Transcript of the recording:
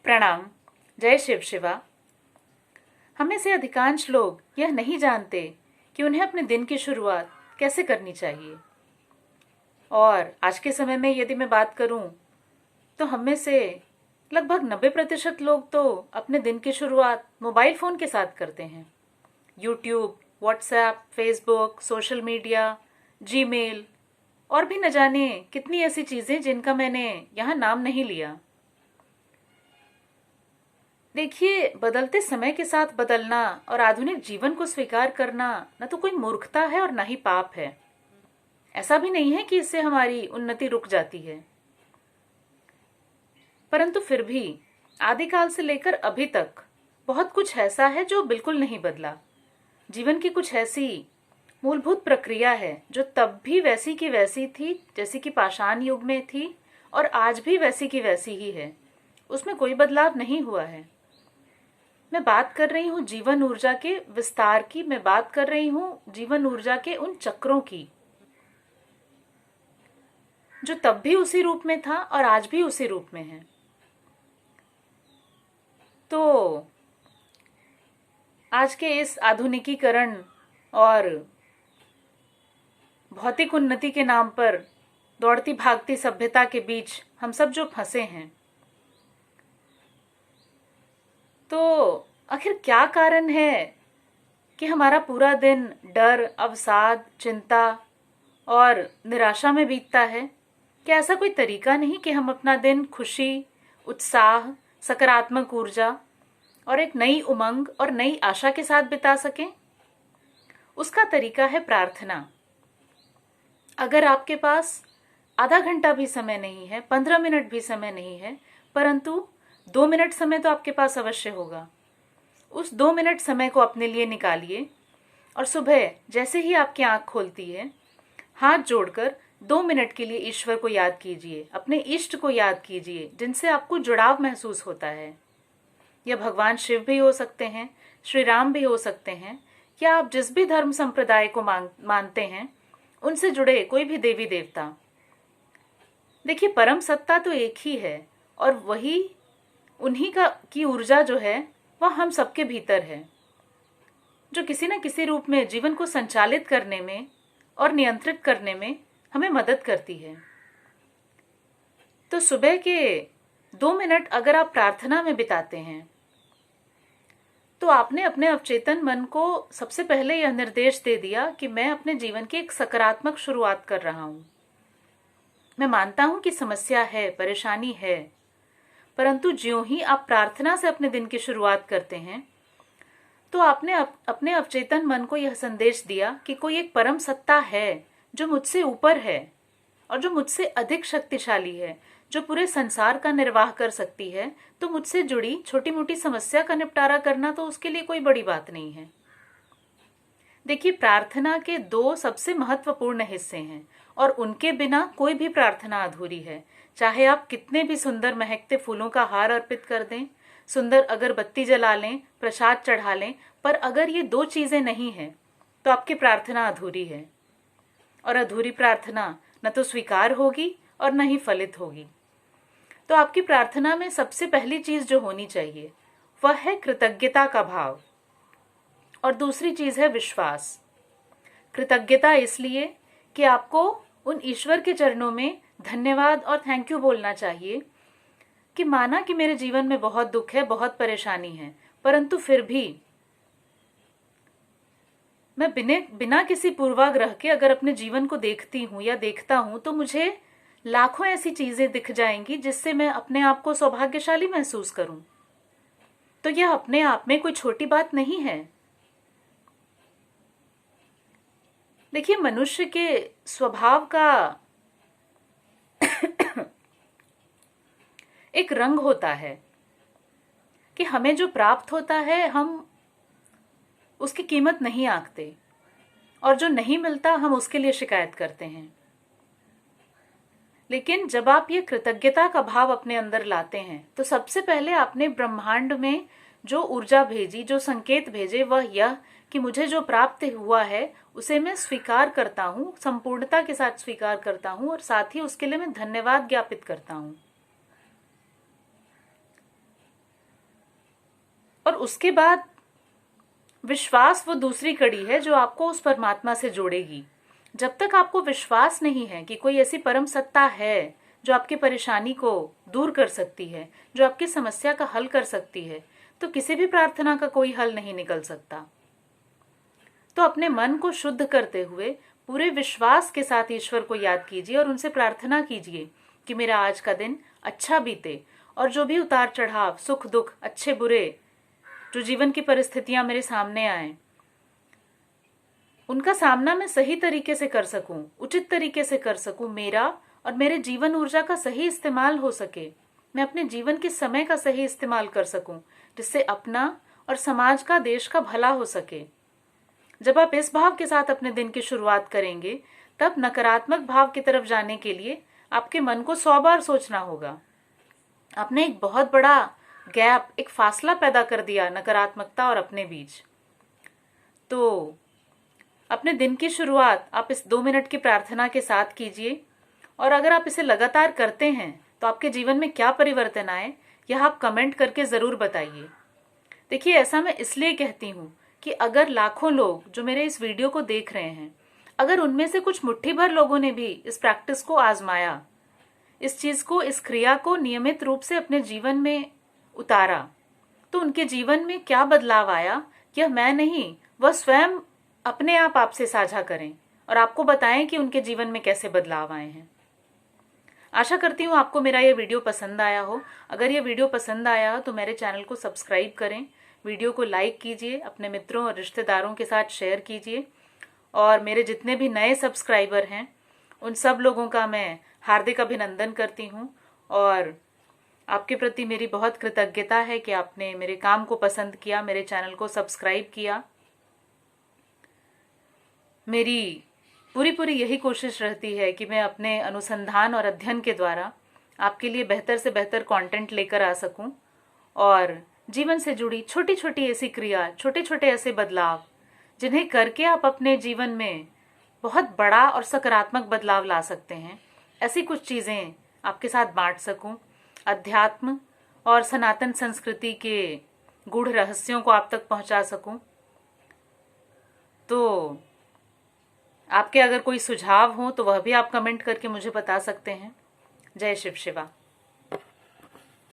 प्रणाम। जय शिव शिवा। हम में से अधिकांश लोग यह नहीं जानते कि उन्हें अपने दिन की शुरुआत कैसे करनी चाहिए। और आज के समय में यदि मैं बात करूं तो हम में से लगभग 90% लोग तो अपने दिन की शुरुआत मोबाइल फोन के साथ करते हैं। YouTube, WhatsApp, Facebook, social media, Gmail और भी न जाने कितनी ऐसी चीजें जिनका मैंने यहाँ नाम नहीं लिया। देखिए, बदलते समय के साथ बदलना और आधुनिक जीवन को स्वीकार करना न तो कोई मूर्खता है और न ही पाप है। ऐसा भी नहीं है कि इससे हमारी उन्नति रुक जाती है, परंतु फिर भी आदिकाल से लेकर अभी तक बहुत कुछ ऐसा है जो बिल्कुल नहीं बदला। जीवन की कुछ ऐसी मूलभूत प्रक्रिया है जो तब भी वैसी की वैसी थी जैसी कि पाषाण युग में थी, और आज भी वैसी की वैसी ही है। उसमें कोई बदलाव नहीं हुआ है। मैं बात कर रही हूँ जीवन ऊर्जा के विस्तार की। मैं बात कर रही हूँ जीवन ऊर्जा के उन चक्रों की जो तब भी उसी रूप में था और आज भी उसी रूप में है। तो आज के इस आधुनिकीकरण और भौतिक उन्नति के नाम पर दौड़ती भागती सभ्यता के बीच हम सब जो फंसे हैं, तो आखिर क्या कारण है कि हमारा पूरा दिन डर, अवसाद, चिंता और निराशा में बीतता है? क्या ऐसा कोई तरीका नहीं कि हम अपना दिन खुशी, उत्साह, सकारात्मक ऊर्जा और एक नई उमंग और नई आशा के साथ बिता सकें? उसका तरीका है प्रार्थना। अगर आपके पास आधा घंटा भी समय नहीं है, 15 मिनट भी समय नहीं है, परंतु 2 मिनट समय तो आपके पास अवश्य होगा। उस 2 मिनट समय को अपने लिए निकालिए और सुबह जैसे ही आपकी आंख खोलती है, हाथ जोड़कर 2 मिनट के लिए ईश्वर को याद कीजिए, अपने इष्ट को याद कीजिए जिनसे आपको जुड़ाव महसूस होता है। यह भगवान शिव भी हो सकते हैं, श्री राम भी हो सकते हैं, या आप जिस भी धर्म संप्रदाय को मानते हैं उनसे जुड़े कोई भी देवी देवता। देखिए, परम सत्ता तो एक ही है और वही उन्हीं की ऊर्जा जो है वह हम सबके भीतर है, जो किसी न किसी रूप में जीवन को संचालित करने में और नियंत्रित करने में हमें मदद करती है। तो सुबह के 2 मिनट अगर आप प्रार्थना में बिताते हैं तो आपने अपने अवचेतन मन को सबसे पहले यह निर्देश दे दिया कि मैं अपने जीवन की एक सकारात्मक शुरुआत कर रहा हूं। मैं मानता हूं कि समस्या है, परेशानी है, परंतु ज्यों ही आप प्रार्थना से अपने दिन की शुरुआत करते हैं तो आपने अपने अवचेतन मन को यह संदेश दिया कि कोई एक परम सत्ता है जो मुझसे ऊपर है और जो मुझसे अधिक शक्तिशाली है, जो पूरे संसार का निर्वाह कर सकती है। तो मुझसे जुड़ी छोटी मोटी समस्या का निपटारा करना तो उसके लिए कोई बड़ी बात नहीं है। देखिए, प्रार्थना के 2 सबसे महत्वपूर्ण हिस्से हैं और उनके बिना कोई भी प्रार्थना अधूरी है। चाहे आप कितने भी सुंदर महकते फूलों का हार अर्पित कर दें, सुंदर अगरबत्ती जला लें, प्रसाद चढ़ा लें, पर अगर ये 2 चीजें नहीं हैं तो आपकी प्रार्थना अधूरी है। और अधूरी प्रार्थना न तो स्वीकार होगी और न ही फलित होगी। तो आपकी प्रार्थना में सबसे पहली चीज जो होनी चाहिए वह है कृतज्ञता का भाव, और दूसरी चीज है विश्वास। कृतज्ञता इसलिए कि आपको उन ईश्वर के चरणों में धन्यवाद और थैंक यू बोलना चाहिए कि माना कि मेरे जीवन में बहुत दुख है, बहुत परेशानी है, परंतु फिर भी मैं बिना किसी पूर्वाग्रह के अगर अपने जीवन को देखती हूं या देखता हूं तो मुझे लाखों ऐसी चीजें दिख जाएंगी जिससे मैं अपने आप को सौभाग्यशाली महसूस करूं। तो यह अपने आप में कोई छोटी बात नहीं है। देखिए, मनुष्य के स्वभाव का एक रंग होता है कि हमें जो प्राप्त होता है हम उसकी कीमत नहीं आंकते, और जो नहीं मिलता हम उसके लिए शिकायत करते हैं। लेकिन जब आप ये कृतज्ञता का भाव अपने अंदर लाते हैं तो सबसे पहले आपने ब्रह्मांड में जो ऊर्जा भेजी, जो संकेत भेजे, वह यह कि मुझे जो प्राप्त हुआ है उसे मैं स्वीकार करता हूं, संपूर्णता के साथ स्वीकार करता हूं, और साथ ही उसके लिए मैं धन्यवाद ज्ञापित करता हूं। और उसके बाद विश्वास वो दूसरी कड़ी है जो आपको उस परमात्मा से जोड़ेगी। जब तक आपको विश्वास नहीं है कि कोई ऐसी परम सत्ता है जो आपकी परेशानी को दूर कर सकती है, जो आपकी समस्या का हल कर सकती है, तो किसी भी प्रार्थना का कोई हल नहीं निकल सकता। तो अपने मन को शुद्ध करते हुए पूरे विश्वास के साथ ईश्वर को याद कीजिए और उनसे प्रार्थना कीजिए कि मेरा आज का दिन अच्छा बीते, और जो भी उतार चढ़ाव, सुख दुख, अच्छे बुरे जो जीवन की परिस्थितियां मेरे सामने आए, उनका सामना मैं सही तरीके से कर सकूं, उचित तरीके से कर सकूं, मेरा और मेरे जीवन ऊर्जा का सही इस्तेमाल हो सके, मैं अपने जीवन के समय का सही इस्तेमाल कर सकूं, जिससे अपना और समाज का, देश का भला हो सके। जब आप इस भाव के साथ अपने दिन की शुरुआत करेंगे, तब नकारात्मक भाव की तरफ जाने के लिए आपके मन को 100 बार सोचना होगा। आपने एक बहुत बड़ा गैप, एक फासला पैदा कर दिया नकारात्मकता और अपने बीच। तो अपने दिन की शुरुआत आप इस 2 मिनट की प्रार्थना के साथ कीजिए, और अगर आप इसे लगातार करते हैं तो आपके जीवन में क्या परिवर्तन आए, यह आप कमेंट करके जरूर बताइए। देखिए, ऐसा मैं इसलिए कहती हूँ कि अगर लाखों लोग जो मेरे इस वीडियो को देख रहे हैं, अगर उनमें से कुछ मुट्ठी भर लोगों ने भी इस प्रैक्टिस को आजमाया, इस चीज को, इस क्रिया को नियमित रूप से अपने जीवन में उतारा, तो उनके जीवन में क्या बदलाव आया, यह मैं नहीं, वह स्वयं अपने आप आपसे साझा करें और आपको बताएं कि उनके जीवन में कैसे बदलाव आए हैं। आशा करती हूँ आपको मेरा ये वीडियो पसंद आया हो। अगर ये वीडियो पसंद आया हो तो मेरे चैनल को सब्सक्राइब करें, वीडियो को लाइक कीजिए, अपने मित्रों और रिश्तेदारों के साथ शेयर कीजिए, और मेरे जितने भी नए सब्सक्राइबर हैं उन सब लोगों का मैं हार्दिक अभिनंदन करती हूँ, और आपके प्रति मेरी बहुत कृतज्ञता है कि आपने मेरे काम को पसंद किया, मेरे चैनल को सब्सक्राइब किया। मेरी पूरी यही कोशिश रहती है कि मैं अपने अनुसंधान और अध्ययन के द्वारा आपके लिए बेहतर से बेहतर कंटेंट लेकर आ सकूं, और जीवन से जुड़ी छोटी छोटी ऐसी क्रिया, छोटे छोटे ऐसे बदलाव जिन्हें करके आप अपने जीवन में बहुत बड़ा और सकारात्मक बदलाव ला सकते हैं, ऐसी कुछ चीजें आपके साथ बांट सकूं, अध्यात्म और सनातन संस्कृति के गूढ़ रहस्यों को आप तक पहुंचा सकूं। तो आपके अगर कोई सुझाव हो तो वह भी आप कमेंट करके मुझे बता सकते हैं। जय शिव शिवा।